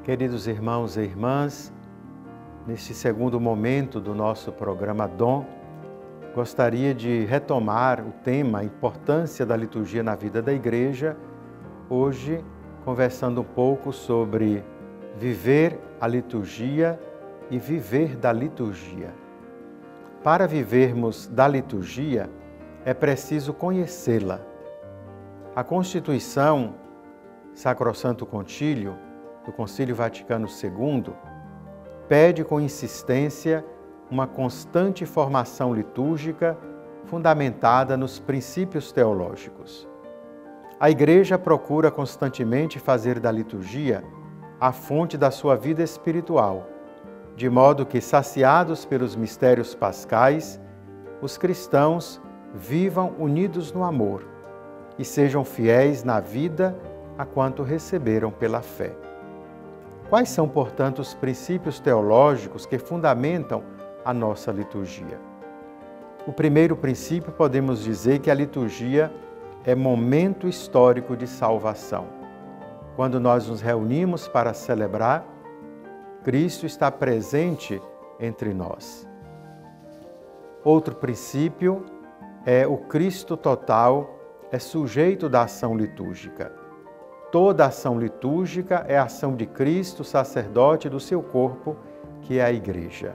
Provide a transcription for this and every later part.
Queridos irmãos e irmãs, neste segundo momento do nosso programa Dom, gostaria de retomar o tema, a importância da liturgia na vida da Igreja, hoje conversando um pouco sobre viver a liturgia e viver da liturgia. Para vivermos da liturgia, é preciso conhecê-la. A Constituição Sacrosanto Concílio, do Concílio Vaticano II, pede com insistência uma constante formação litúrgica fundamentada nos princípios teológicos. A Igreja procura constantemente fazer da liturgia a fonte da sua vida espiritual, de modo que, saciados pelos mistérios pascais, os cristãos vivam unidos no amor e sejam fiéis na vida a quanto receberam pela fé. Quais são, portanto, os princípios teológicos que fundamentam a nossa liturgia? O primeiro princípio, podemos dizer que a liturgia é momento histórico de salvação. Quando nós nos reunimos para celebrar, Cristo está presente entre nós. Outro princípio é o Cristo total é sujeito da ação litúrgica. Toda ação litúrgica é a ação de Cristo, sacerdote do seu corpo, que é a Igreja.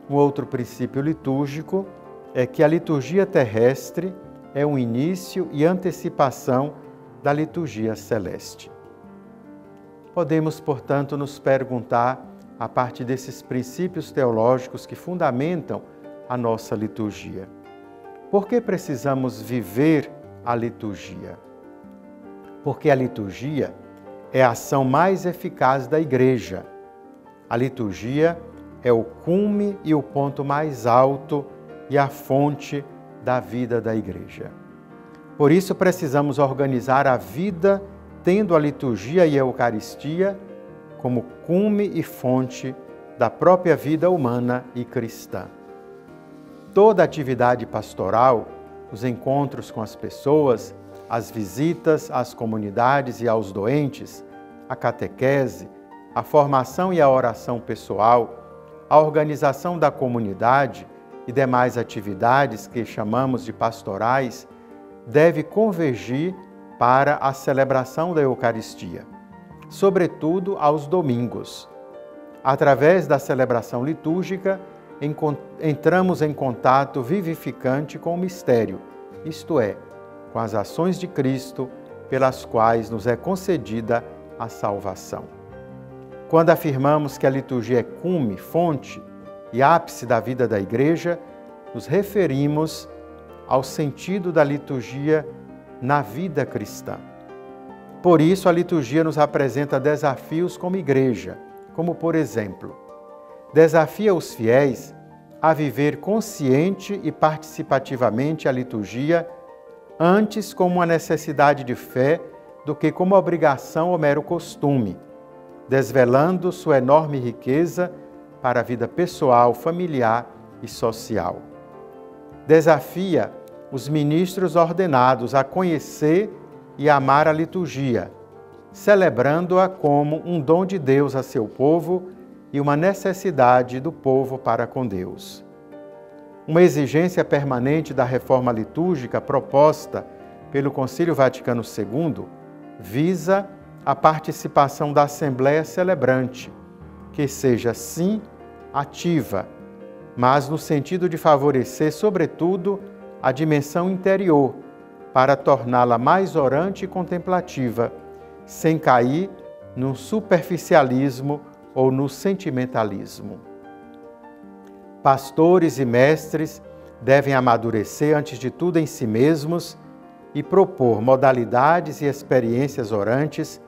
Um outro princípio litúrgico é que a liturgia terrestre é um início e antecipação da liturgia celeste. Podemos, portanto, nos perguntar, a partir desses princípios teológicos que fundamentam a nossa liturgia: por que precisamos viver a liturgia? Porque a liturgia é a ação mais eficaz da Igreja. A liturgia é o cume e o ponto mais alto e a fonte da vida da Igreja. Por isso precisamos organizar a vida tendo a liturgia e a Eucaristia como cume e fonte da própria vida humana e cristã. Toda atividade pastoral, os encontros com as pessoas, as visitas às comunidades e aos doentes, a catequese, a formação e a oração pessoal, a organização da comunidade e demais atividades que chamamos de pastorais, deve convergir para a celebração da Eucaristia, sobretudo aos domingos. Através da celebração litúrgica, entramos em contato vivificante com o mistério, isto é, com as ações de Cristo, pelas quais nos é concedida a salvação. Quando afirmamos que a liturgia é cume, fonte e ápice da vida da Igreja, nos referimos ao sentido da liturgia na vida cristã. Por isso, a liturgia nos apresenta desafios como Igreja, como, por exemplo, desafia os fiéis a viver consciente e participativamente a liturgia antes como uma necessidade de fé do que como obrigação ou mero costume, desvelando sua enorme riqueza para a vida pessoal, familiar e social. Desafia os ministros ordenados a conhecer e amar a liturgia, celebrando-a como um dom de Deus a seu povo e uma necessidade do povo para com Deus. Uma exigência permanente da reforma litúrgica proposta pelo Concílio Vaticano II visa a participação da Assembleia celebrante, que seja, sim, ativa, mas no sentido de favorecer, sobretudo, a dimensão interior, para torná-la mais orante e contemplativa, sem cair no superficialismo ou no sentimentalismo. Pastores e mestres devem amadurecer, antes de tudo, em si mesmos e propor modalidades e experiências orantes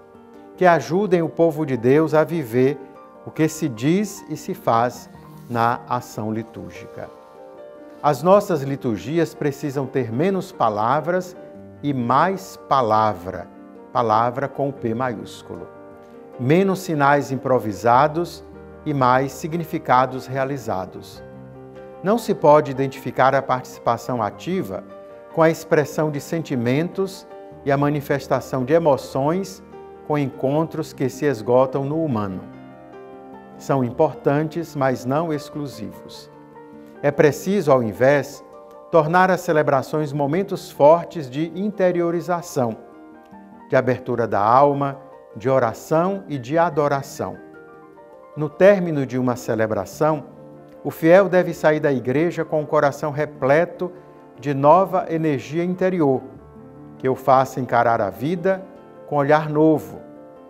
que ajudem o povo de Deus a viver o que se diz e se faz na ação litúrgica. As nossas liturgias precisam ter menos palavras e mais palavra, palavra com o P maiúsculo. Menos sinais improvisados e mais significados realizados. Não se pode identificar a participação ativa com a expressão de sentimentos e a manifestação de emoções com encontros que se esgotam no humano. São importantes, mas não exclusivos. É preciso, ao invés, tornar as celebrações momentos fortes de interiorização, de abertura da alma, de oração e de adoração. No término de uma celebração, o fiel deve sair da igreja com o coração repleto de nova energia interior, que o faça encarar a vida com olhar novo,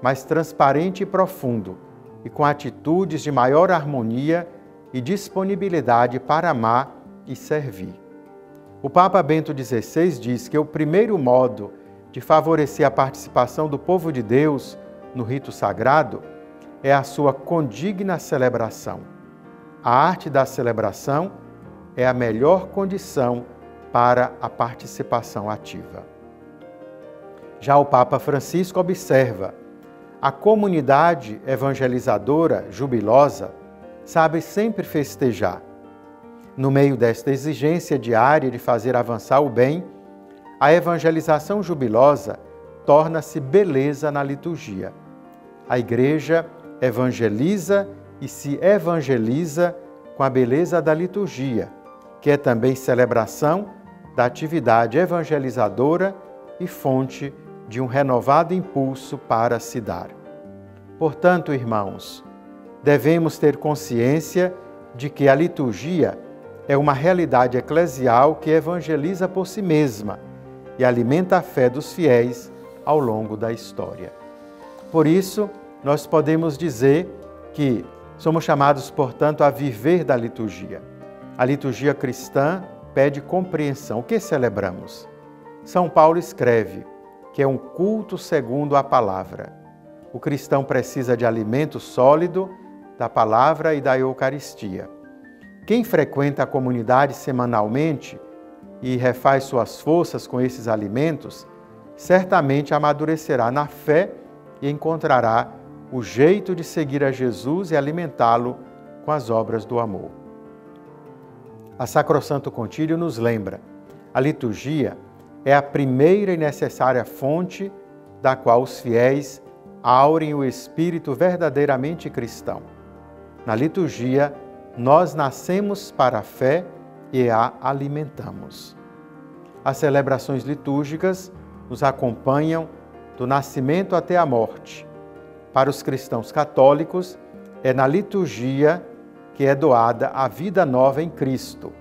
mais transparente e profundo, e com atitudes de maior harmonia e disponibilidade para amar e servir. O Papa Bento XVI diz que o primeiro modo de favorecer a participação do povo de Deus no rito sagrado é a sua condigna celebração. A arte da celebração é a melhor condição para a participação ativa. Já o Papa Francisco observa: a comunidade evangelizadora jubilosa sabe sempre festejar. No meio desta exigência diária de fazer avançar o bem, a evangelização jubilosa torna-se beleza na liturgia. A Igreja evangeliza e se evangeliza com a beleza da liturgia, que é também celebração da atividade evangelizadora e fonte de um renovado impulso para se dar. Portanto, irmãos, devemos ter consciência de que a liturgia é uma realidade eclesial que evangeliza por si mesma e alimenta a fé dos fiéis ao longo da história. Por isso, nós podemos dizer que somos chamados, portanto, a viver da liturgia. A liturgia cristã pede compreensão. O que celebramos? São Paulo escreve que é um culto segundo a palavra. O cristão precisa de alimento sólido da palavra e da Eucaristia. Quem frequenta a comunidade semanalmente e refaz suas forças com esses alimentos, certamente amadurecerá na fé e encontrará o jeito de seguir a Jesus e alimentá-lo com as obras do amor. A Sacrosanto Concílio nos lembra: a liturgia é a primeira e necessária fonte da qual os fiéis aurem o espírito verdadeiramente cristão. Na liturgia, nós nascemos para a fé e a alimentamos. As celebrações litúrgicas nos acompanham do nascimento até a morte. Para os cristãos católicos, é na liturgia que é doada a vida nova em Cristo,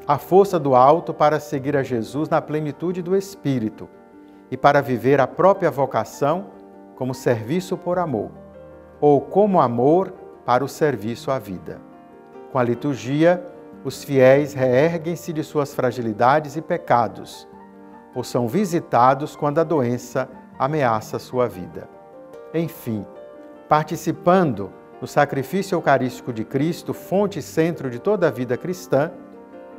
a força do alto para seguir a Jesus na plenitude do Espírito e para viver a própria vocação como serviço por amor, ou como amor para o serviço à vida. Com a liturgia, os fiéis reerguem-se de suas fragilidades e pecados, ou são visitados quando a doença ameaça sua vida. Enfim, participando no sacrifício eucarístico de Cristo, fonte e centro de toda a vida cristã,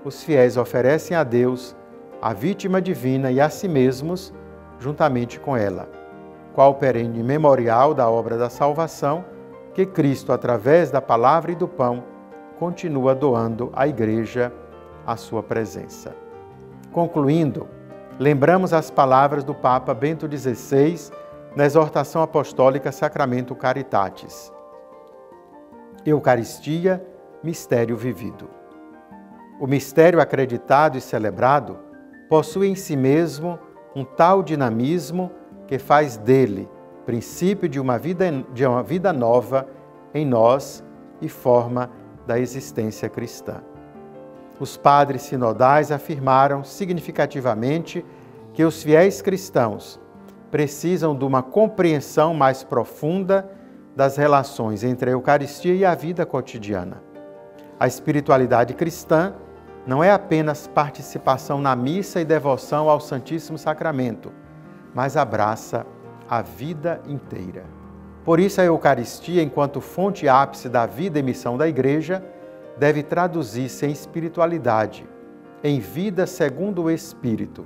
os fiéis oferecem a Deus a vítima divina e a si mesmos, juntamente com ela, qual perene memorial da obra da salvação que Cristo, através da palavra e do pão, continua doando à Igreja a sua presença. Concluindo, lembramos as palavras do Papa Bento XVI na exortação apostólica Sacramento Caritatis. Eucaristia, mistério vivido. O mistério acreditado e celebrado possui em si mesmo um tal dinamismo que faz dele princípio de uma vida nova em nós e forma da existência cristã. Os padres sinodais afirmaram significativamente que os fiéis cristãos precisam de uma compreensão mais profunda das relações entre a Eucaristia e a vida cotidiana. A espiritualidade cristã não é apenas participação na missa e devoção ao Santíssimo Sacramento, mas abraça a vida inteira. Por isso, a Eucaristia, enquanto fonte e ápice da vida e missão da Igreja, deve traduzir-se em espiritualidade, em vida segundo o Espírito.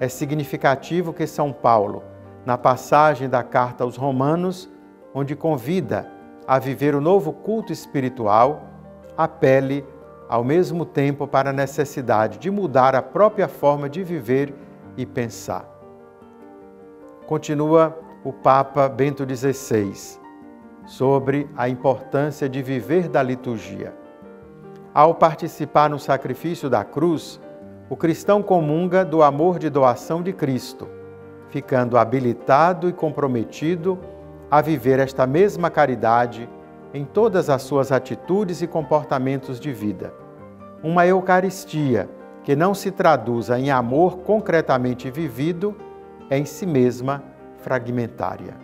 É significativo que São Paulo, na passagem da carta aos Romanos, onde convida a viver o novo culto espiritual, apele ao mesmo tempo para a necessidade de mudar a própria forma de viver e pensar. Continua o Papa Bento XVI sobre a importância de viver da liturgia. Ao participar no sacrifício da cruz, o cristão comunga do amor de doação de Cristo, ficando habilitado e comprometido a viver esta mesma caridade em todas as suas atitudes e comportamentos de vida. Uma Eucaristia que não se traduza em amor concretamente vivido é em si mesma fragmentária.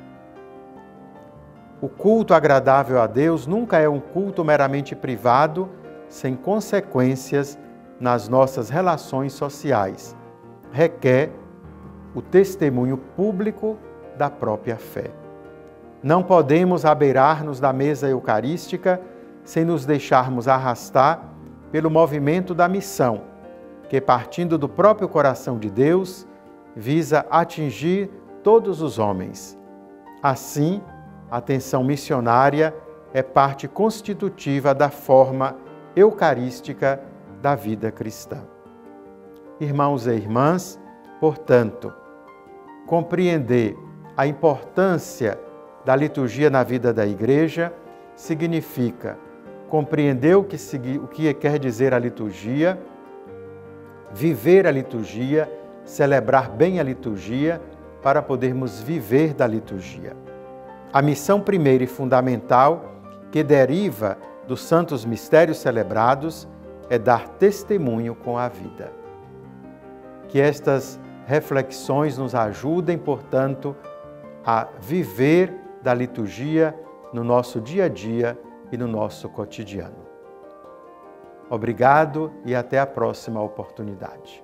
O culto agradável a Deus nunca é um culto meramente privado, sem consequências nas nossas relações sociais. Requer o testemunho público da própria fé. Não podemos abeirar-nos da mesa eucarística sem nos deixarmos arrastar pelo movimento da missão, que, partindo do próprio coração de Deus, visa atingir todos os homens. Assim, a atenção missionária é parte constitutiva da forma eucarística da vida cristã. Irmãos e irmãs, portanto, compreender a importância da liturgia na vida da Igreja significa compreender o que quer dizer a liturgia, viver a liturgia, celebrar bem a liturgia para podermos viver da liturgia. A missão primeira e fundamental que deriva dos santos mistérios celebrados é dar testemunho com a vida. Que estas reflexões nos ajudem, portanto, a viver da liturgia no nosso dia a dia e no nosso cotidiano. Obrigado e até a próxima oportunidade.